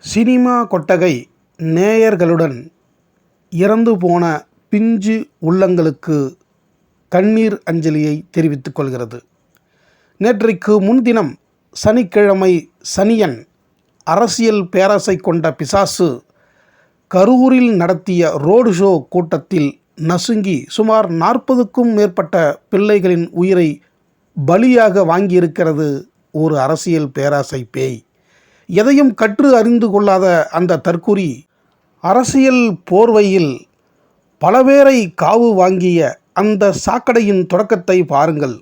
Cinema கொட்டகை நேயர்களுடன் இறந்து போன பிஞ்சு உள்ளங்களுக்கு கண்ணீர் அஞ்சலியை தெரிவித்துக் கொள்கிறது. நேற்றைக்கு முன்தினம் சனிக்கிழமை சனியன் அரசியல் பேராசை கொண்ட பிசாசு கரூரில் நடத்திய ரோடு ஷோ கூட்டத்தில் நசுங்கி சுமார் 40க்கும் மேற்பட்ட பிள்ளைகளின் உயிரை பலியாக வாங்கியிருக்கிறது ஒரு அரசியல் பேராசை பேய். எதையும் கற்று அறிந்து கொள்ளாத அந்த தற்குறி அரசியல் போர்வையில் பல பேரை காவு வாங்கிய அந்த சாக்கடையின் தொடக்கத்தை பாருங்கள்.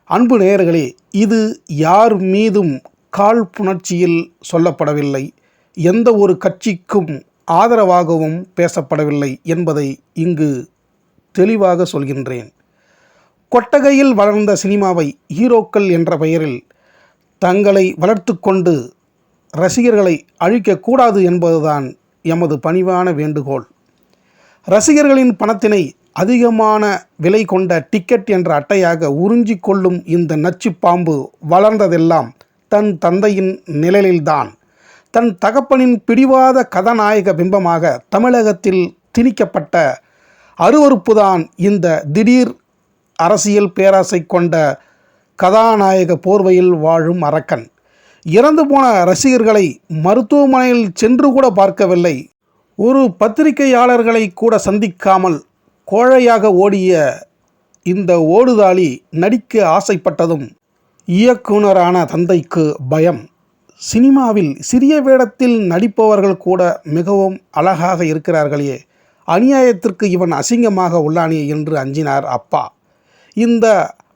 அன்பு நேயர்களே, இது யார் மீதும் காழ்ப்புணர்ச்சியில் சொல்லப்படவில்லை, எந்த ஒரு கட்சிக்கும் ஆதரவாகவும் பேசப்படவில்லை என்பதை இங்கு தெளிவாக சொல்கின்றேன். கொட்டகையில் வளர்ந்த சினிமாவை ஹீரோக்கள் என்ற பெயரில் தங்களை வளர்த்து கொண்டு ரசிகர்களை அழிக்கக்கூடாது என்பதுதான் எமது பணிவான வேண்டுகோள். ரசிகர்களின் பணத்தினை அதிகமான விலை கொண்ட டிக்கெட் என்ற அட்டையாக உறிஞ்சி கொள்ளும் இந்த நச்சு பாம்பு வளர்ந்ததெல்லாம் தன் தந்தையின் நிழலில்தான். தன் தகப்பனின் பிடிவாத கதாநாயக பிம்பமாக தமிழகத்தில் திணிக்கப்பட்ட அருவருப்புதான் இந்த திடீர் அரசியல் பேராசை கொண்ட கதாநாயக போர்வையில் வாழும் அரக்கன். இறந்து போன ரசிகர்களை மருத்துவமனையில் சென்று கூட பார்க்கவில்லை, ஒரு பத்திரிகையாளர்களை கூட சந்திக்காமல் கோழையாக ஓடிய இந்த ஓடுதாளி நடிக்க ஆசைப்பட்டதும் இயக்குனரான தந்தைக்கு பயம். சினிமாவில் சிறிய வேடத்தில் நடிப்பவர்கள் கூட மிகவும் அழகாக இருக்கிறார்களே, அநியாயத்திற்கு இவன் அசிங்கமாக உள்ளானே என்று அஞ்சினார் அப்பா. இந்த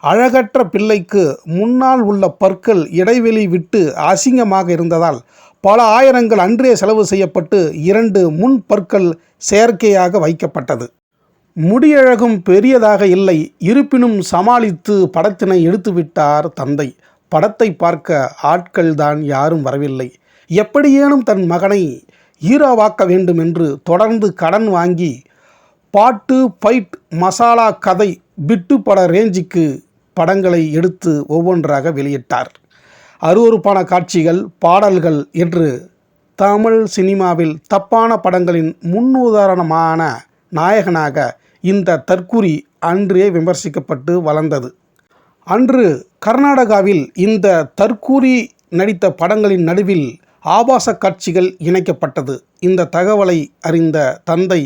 அழகற்ற பிள்ளைக்கு முன்னால் உள்ள பற்கள் இடைவெளி விட்டு அசிங்கமாக இருந்ததால் பல ஆயிரங்கள் அன்றே செலவு செய்யப்பட்டு 2 முன் பற்கள் செயற்கையாக வைக்கப்பட்டது. முடியழகும் பெரியதாக இல்லை, இருப்பினும் சமாளித்து படத்தினை எடுத்துவிட்டார் தந்தை. படத்தை பார்க்க ஆட்கள் தான் யாரும் வரவில்லை. எப்படியேனும் தன் மகனை ஹீரோவாக்க வேண்டும் என்று தொடர்ந்து கடன் வாங்கி பாட்டு, ஃபைட், மசாலா, கதை, பிட்டு பட ரேஞ்சுக்கு படங்களை எடுத்து ஒவ்வொன்றாக வெளியிட்டார். அருவருப்பான காட்சிகள், பாடல்கள் என்று தமிழ் சினிமாவில் தப்பான படங்களின் முன்னுதாரணமான நாயகனாக இந்த தற்குறி அன்றே விமர்சிக்கப்பட்டு வளர்ந்தது. அன்று கர்நாடகாவில் இந்த தற்குறி நடித்த படங்களின் நடுவில் ஆபாச காட்சிகள் இணைக்கப்பட்டது. இந்த தகவலை அறிந்த தந்தை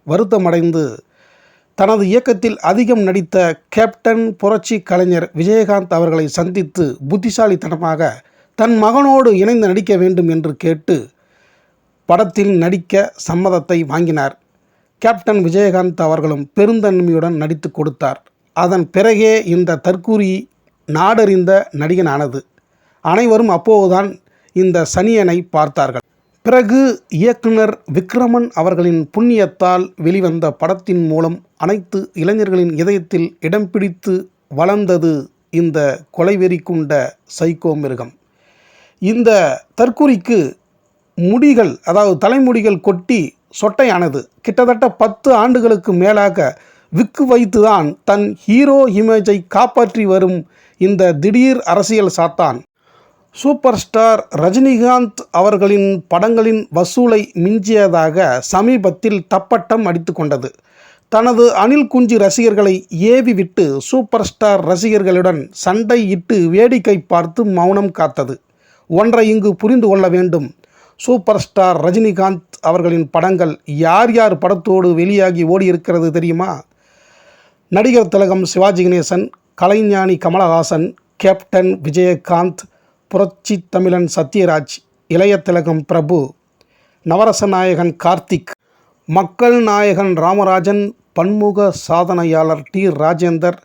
வருத்தமடைந்து தனது இயக்கத்தில் அதிகம் நடித்த கேப்டன் புரட்சி கலைஞர் விஜயகாந்த் அவர்களை சந்தித்து புத்திசாலித்தனமாக தன் மகனோடு இணைந்து நடிக்க வேண்டும் என்று கேட்டு படத்தில் நடிக்க சம்மதத்தை வாங்கினார். கேப்டன் விஜயகாந்த் அவர்களும் பெருந்தன்மையுடன் நடித்து கொடுத்தார். அதன் பிறகே இந்த தற்குறி நாடறிந்த நடிகனானது. அனைவரும் அப்போதுதான் இந்த சனியனை பார்த்தார்கள். பிறகு இயக்குனர் விக்ரமன் அவர்களின் புண்ணியத்தால் வெளிவந்த படத்தின் மூலம் அனைத்து இளைஞர்களின் இதயத்தில் இடம் பிடித்து வளர்ந்தது இந்த கொலைவெறி கொண்ட சைக்கோ மிருகம். இந்த தற்குறிக்கு முடிகள், அதாவது தலைமுடிகள் கொட்டி சொட்டையானது. கிட்டத்தட்ட 10 ஆண்டுகளுக்கு மேலாக விக்கு வைத்துதான் தன் ஹீரோ இமேஜை காப்பாற்றி வரும் இந்த திடீர் அரசியல் சாத்தான் சூப்பர் ஸ்டார் ரஜினிகாந்த் அவர்களின் படங்களின் வசூலை மிஞ்சியதாக சமீபத்தில் தப்பட்டம் அடித்து கொண்டது. தனது அணில் குஞ்சு ரசிகர்களை ஏவி விட்டு சூப்பர் ஸ்டார் ரசிகர்களுடன் சண்டை இட்டு வேடிக்கை பார்த்து மௌனம் காத்தது. ஒன்றை இங்கு புரிந்து கொள்ள வேண்டும். சூப்பர் ஸ்டார் ரஜினிகாந்த் அவர்களின் படங்கள் யார் யார் படத்தோடு வெளியாகி ஓடியிருக்கிறது தெரியுமா? நடிகர் திலகம் சிவாஜி கணேசன், கலைஞானி கமலஹாசன், கேப்டன் விஜயகாந்த், புரட்சி தமிழன் சத்யராஜ், இளைய திலகம் பிரபு, நவரச நாயகன் கார்த்திக், மக்கள் நாயகன் ராமராஜன், பன்முக சாதனையாளர் T Rajendar,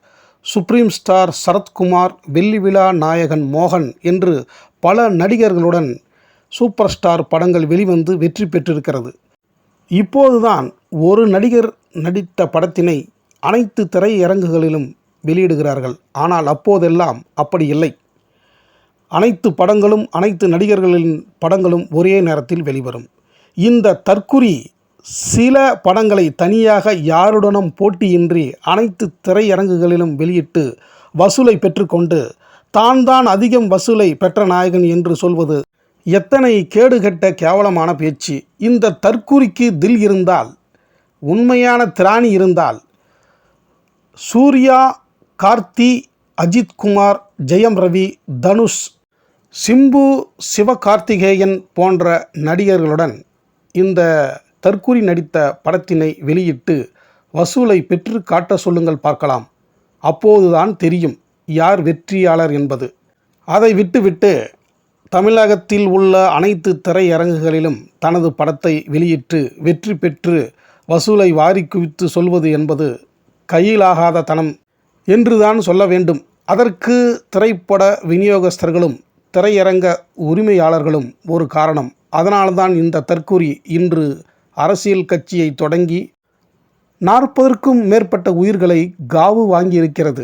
supreme star Sarathkumar, வெள்ளி விழா நாயகன் மோகன் என்று பல நடிகர்களுடன் சூப்பர் ஸ்டார் படங்கள் வெளிவந்து வெற்றி பெற்றிருக்கிறது. இப்போதுதான் ஒரு நடிகர் நடித்த படத்தினை அனைத்து திரையரங்குகளிலும் வெளியிடுகிறார்கள். ஆனால் அப்போதெல்லாம் அப்படி இல்லை. அனைத்து படங்களும் அனைத்து நடிகர்களின் படங்களும் ஒரே நேரத்தில் வெளிவரும். இந்த தற்குறி சில படங்களை தனியாக யாருடனும் போட்டியின்றி அனைத்து திரையரங்குகளிலும் வெளியிட்டு வசூலை பெற்றுக்கொண்டு தான் அதிகம் வசூலை பெற்ற நாயகன் என்று சொல்வது எத்தனை கேடுகட்ட கேவலமான பேச்சு! இந்த தற்குறிக்கு தில் இருந்தால், உண்மையான திராணி இருந்தால், சூர்யா, கார்த்தி, அஜித்குமார், ஜெயம் ரவி, தனுஷ், சிம்பு, சிவகார்த்திகேயன் போன்ற நடிகர்களுடன் இந்த தற்குறி நடித்த படத்தினை வெளியிட்டு வசூலை பெற்று காட்ட சொல்லுங்கள் பார்க்கலாம். அப்போதுதான் தெரியும் யார் வெற்றியாளர் என்பது. அதை விட்டுவிட்டு தமிழகத்தில் உள்ள அனைத்து திரையரங்குகளிலும் தனது படத்தை வெளியிட்டு வெற்றி பெற்று வசூலை வாரி குவித்து சொல்வது என்பது கையிலாகாத தனம் என்றுதான் சொல்ல வேண்டும். அதற்கு திரைப்பட விநியோகஸ்தர்களும் திரையரங்க உரிமையாளர்களும் ஒரு காரணம். அதனால்தான் இந்த தற்குறி இன்று அரசியல் கட்சியை தொடங்கி 40க்கும் மேற்பட்ட உயிர்களை காவு வாங்கியிருக்கிறது.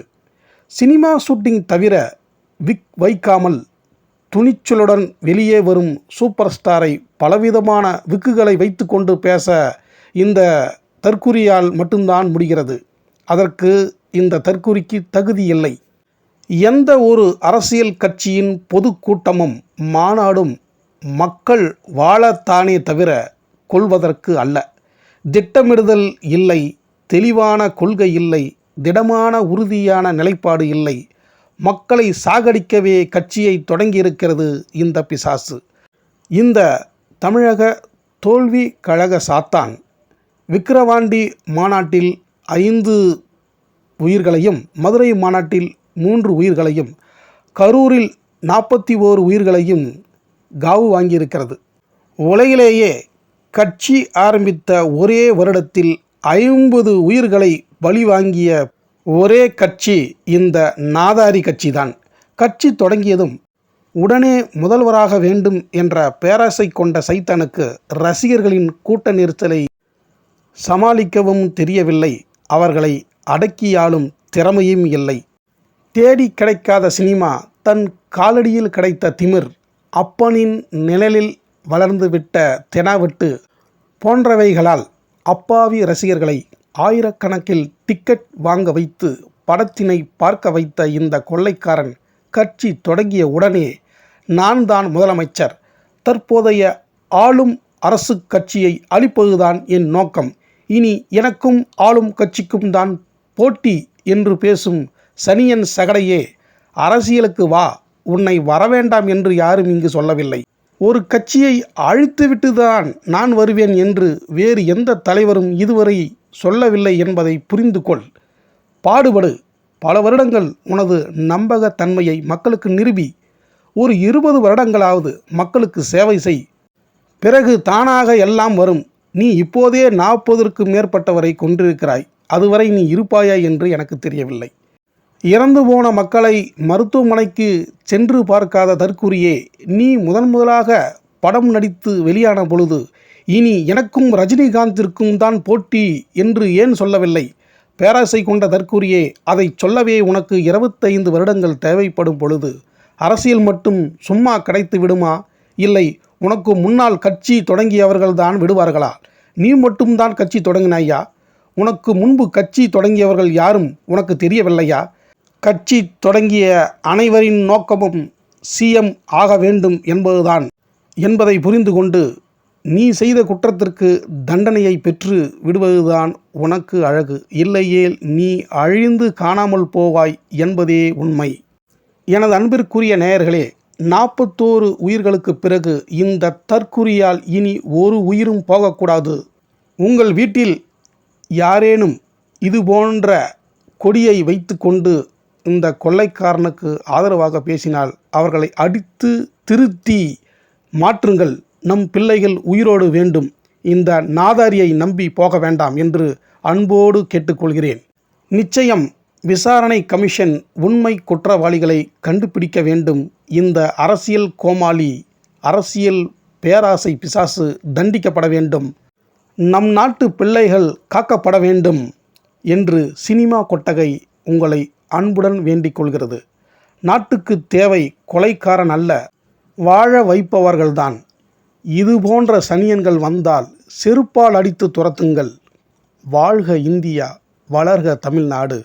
சினிமா ஷூட்டிங் தவிர விக் வைக்காமல் துணிச்சலுடன் வெளியே வரும் சூப்பர் ஸ்டாரை பலவிதமான விக்குகளை வைத்து கொண்டு பேச இந்த தற்குறியால் மட்டும்தான் முடிகிறது. அதற்கு இந்த தற்குறிக்கு தகுதி இல்லை. எந்த ஒரு அரசியல் கட்சியின் பொதுக்கூட்டமும் மாநாடும் மக்கள் வாழத்தானே தவிர கொள்வதற்கு அல்ல. திட்டமிடுதல் இல்லை, தெளிவான கொள்கை இல்லை, திடமான உறுதியான நிலைப்பாடு இல்லை. மக்களை சாகடிக்கவே கட்சியை தொடங்கியிருக்கிறது இந்த பிசாசு. இந்த தமிழக தோல்வி கழக சாத்தான் விக்கிரவாண்டி மாநாட்டில் 5 உயிர்களையும், மதுரை மாநாட்டில் 3 உயிர்களையும், கரூரில் 41 உயிர்களையும் காவு வாங்கியிருக்கிறது. உலகிலேயே கட்சி ஆரம்பித்த ஒரே வருடத்தில் 50 உயிர்களை பலி வாங்கிய ஒரே கட்சி இந்த நாதாரி கட்சிதான். கட்சி தொடங்கியதும் உடனே முதல்வராக வேண்டும் என்ற பேராசை கொண்ட சைத்தானுக்கு ரசிகர்களின் கூட்ட நெரிசலை சமாளிக்கவும் தெரியவில்லை. அவர்களை அடக்கியாளும் திறமையும் இல்லை. தேடி கிடைக்காத சினிமா, தன் காலடியில் கிடைத்த திமிர், அப்பனின் நிழலில் வளர்ந்துவிட்ட தெனாவெட்டு போன்றவைகளால் அப்பாவி ரசிகர்களை ஆயிரக்கணக்கில் டிக்கெட் வாங்க வைத்து படத்தினை பார்க்க வைத்த இந்த கொள்ளைக்காரன் கட்சி தொடங்கிய உடனே நான் தான் முதலமைச்சர், தற்போதைய ஆளும் அரசு கட்சியை அழிப்பதுதான் என் நோக்கம், இனி எனக்கும் ஆளும் கட்சிக்கும் தான் போட்டி என்று பேசும் சனியன் சகடையே, அரசியலுக்கு வா, உன்னை வரவேண்டாம் என்று யாரும் இங்கு சொல்லவில்லை. ஒரு கட்சியை அழித்துவிட்டு தான் நான் வருவேன் என்று வேறு எந்த தலைவரும் இதுவரை சொல்லவில்லை என்பதை புரிந்து கொள். பாடுபடு. பல வருடங்கள் உனது நம்பகத்தன்மையை மக்களுக்கு நிரூபி. ஒரு 20 வருடங்களாவது மக்களுக்கு சேவை செய். பிறகு தானாக எல்லாம் வரும். நீ இப்போதே 40க்கும் மேற்பட்டவரை கொண்டிருக்கிறாய். அதுவரை நீ இருப்பாயா என்று எனக்கு தெரியவில்லை. இறந்து போன மக்களை மருத்துவமனைக்கு சென்று பார்க்காத தற்குறியே, நீ முதலாக படம் நடித்து வெளியான பொழுது இனி எனக்கும் ரஜினிகாந்திற்கும் தான் போட்டி என்று ஏன் சொல்லவில்லை? பேராசை கொண்ட தற்குறியே, அதை சொல்லவே உனக்கு 25 வருடங்கள் தேவைப்படும் பொழுது அரசியல் மட்டும் சும்மா கிடைத்து விடுமா? இல்லை, உனக்கு முன்னால் கட்சி தொடங்கியவர்கள் தான் விடுவார்களா? நீ மட்டும்தான் கட்சி தொடங்கினாயா? உனக்கு முன்பு கட்சி தொடங்கியவர்கள் யாரும் உனக்கு தெரியவில்லையா? கட்சி தொடங்கிய அனைவரின் நோக்கமும் சிஎம் ஆக வேண்டும் என்பதுதான் என்பதை புரிந்து கொண்டு நீ செய்த குற்றத்திற்கு தண்டனையை பெற்று விடுவதுதான் உனக்கு அழகு. இல்லையேல் நீ அழிந்து காணாமல் போவாய் என்பதே உண்மை. எனது அன்பிற்குரிய நேயர்களே, 41 உயிர்களுக்கு பிறகு இந்த தற்குறியால் இனி ஒரு உயிரும் போகக்கூடாது. உங்கள் வீட்டில் யாரேனும் இது போன்ற கொடியை வைத்து கொண்டு இந்த கொள்ளைக்காரனுக்கு ஆதரவாக பேசினால் அவர்களை அடித்து திருத்தி மாற்றுங்கள். நம் பிள்ளைகள் உயிரோடு வேண்டும். இந்த நாதாரியை நம்பி போக வேண்டாம் என்று அன்போடு கேட்டுக்கொள்கிறேன். நிச்சயம் விசாரணை கமிஷன் உண்மை குற்றவாளிகளை கண்டுபிடிக்க வேண்டும். இந்த அரசியல் கோமாளி, அரசியல் பேராசை பிசாசு தண்டிக்கப்பட வேண்டும். நம் நாட்டு பிள்ளைகள் காக்கப்பட வேண்டும் என்று சினிமா கொட்டகை உங்களை அன்புடன் வேண்டிக் கொள்கிறது. நாட்டுக்கு தேவை கொலைக்காரன் அல்ல, வாழ வைப்பவர்கள்தான். இது போன்ற சனியன்கள் வந்தால் செருப்பால் அடித்து துரத்துங்கள். வாழ்க இந்தியா, வளர்க தமிழ்நாடு.